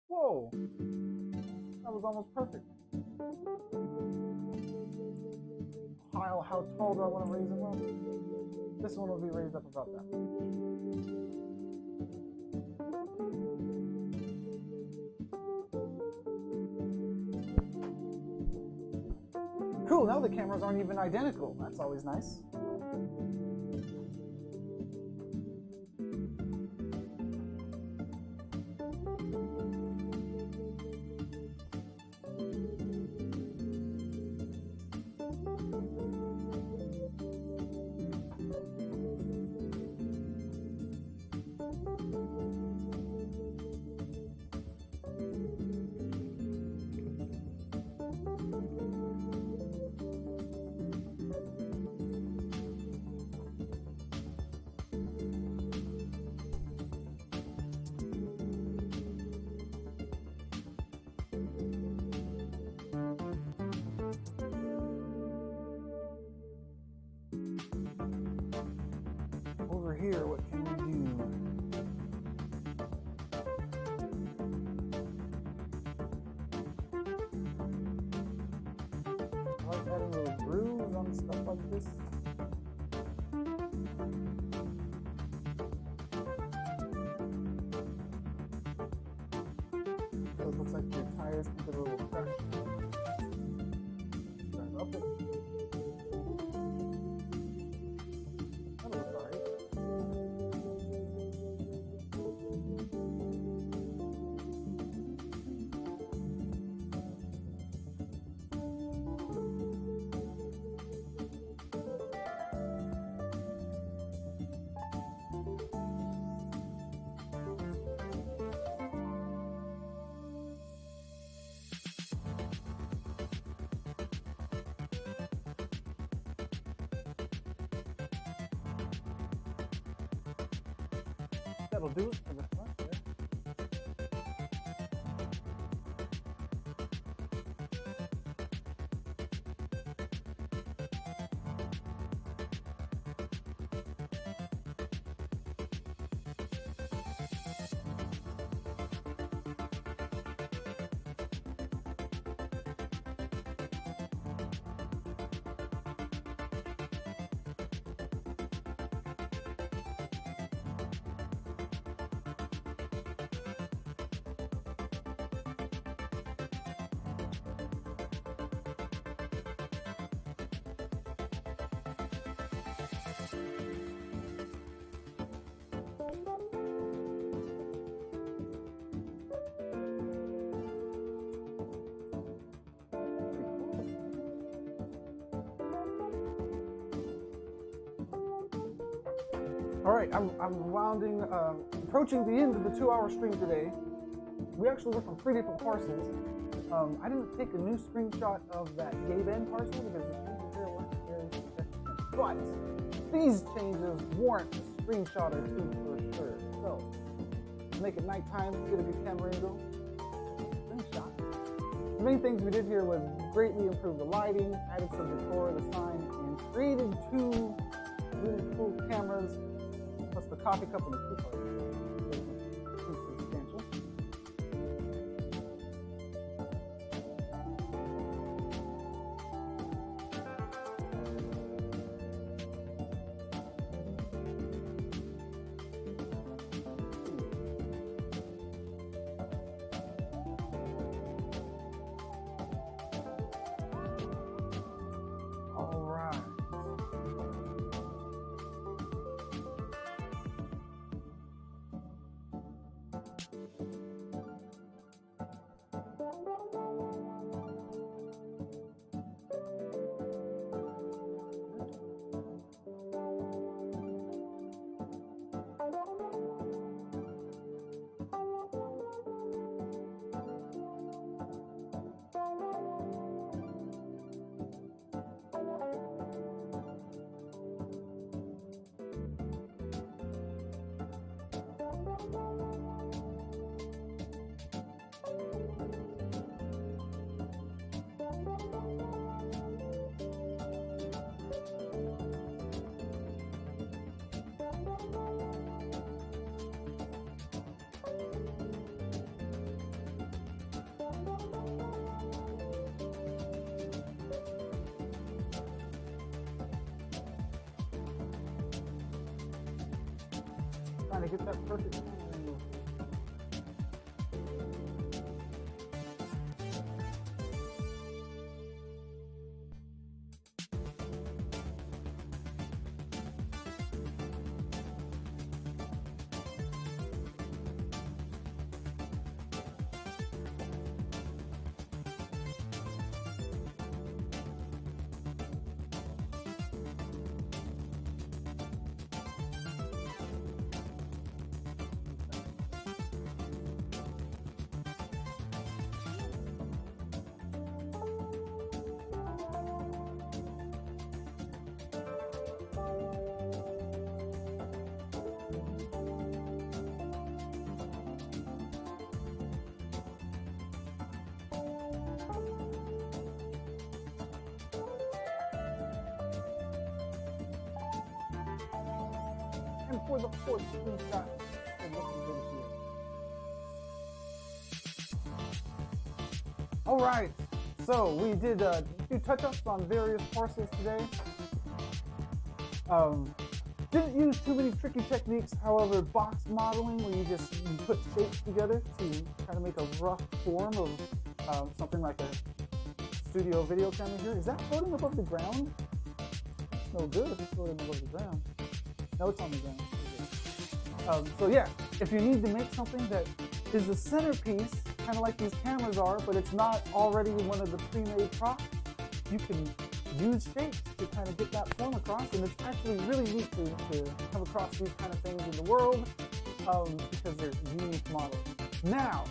Whoa! That was almost perfect. How tall do I want to raise it up? This one will be raised up about that. Cool, now the cameras aren't even identical. That's always nice. Over here, what can we do? I like adding little grooves on stuff like this. So it looks like your tires can get a little crack. Drive up it. That looks alright. That'll do it for the front there. All right, I'm approaching the end of the 2-hour stream today. We actually worked on 3 different parcels. I didn't take a new screenshot of that gay band parcel because the changes there weren't very significant. But these changes warrant a screenshot or 2 for sure. So, to make it nighttime, get a good camera angle. Screenshot. The main things we did here was greatly improve the lighting, added some decor to the sign, and created 2 really cool cameras, plus the coffee cup and the tea party. Pretty substantial. All right. kind of get that perfect angle. And for the fourth screenshot, and looking good here. All right, so we did a few touch-ups on various parcels today. Didn't use too many tricky techniques, however, box modeling, where you put shapes together to kind of make a rough form of something like a studio video camera here. Is that floating above the ground? It's no good if it's floating above the ground. No, it's on the ground. So yeah, if you need to make something that is a centerpiece, kind of like these cameras are, but it's not already one of the pre-made props, you can use shapes to kind of get that form across, and it's actually really neat to come across these kind of things in the world because they're unique models. Now,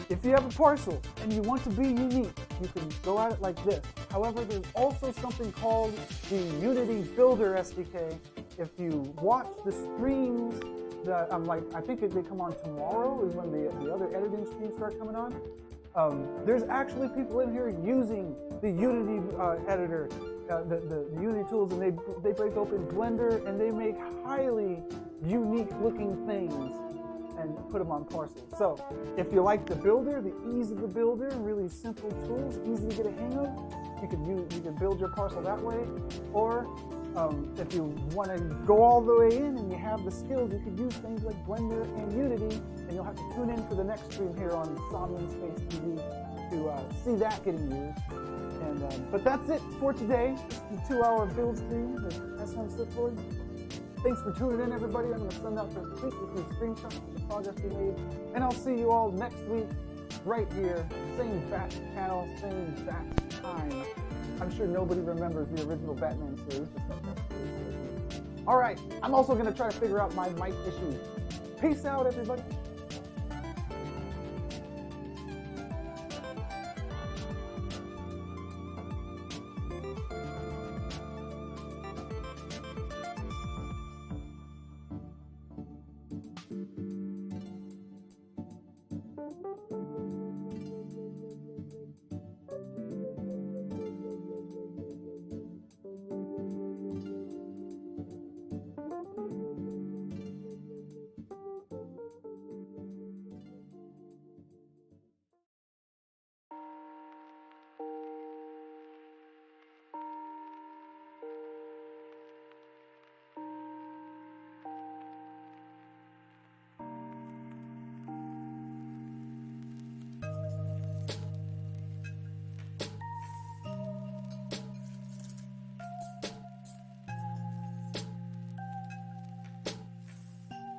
if you have a parcel and you want to be unique, you can go at it like this. However, there's also something called the Unity Builder SDK. If you watch the streams that I think they come on tomorrow is when the other editing streams start coming on. There's actually people in here using the Unity editor, the Unity tools, and they break open Blender and they make highly unique looking things and put them on parcels. So if you like the builder, the ease of the builder, really simple tools, easy to get a hang of, you can build your parcel that way. Or if you want to go all the way in and you have the skills, you could use things like Blender and Unity, and you'll have to tune in for the next stream here on Somnium Space TV to see that getting used. And but that's it for today. The 2-hour build stream with SM Slipboard. Thanks for tuning in, everybody. I'm going to send out this tweet with these screenshots of the progress we made, and I'll see you all next week right here, same bat channel, same bat time. I'm sure nobody remembers the original Batman series. All right, I'm also going to try to figure out my mic issues. Peace out, everybody.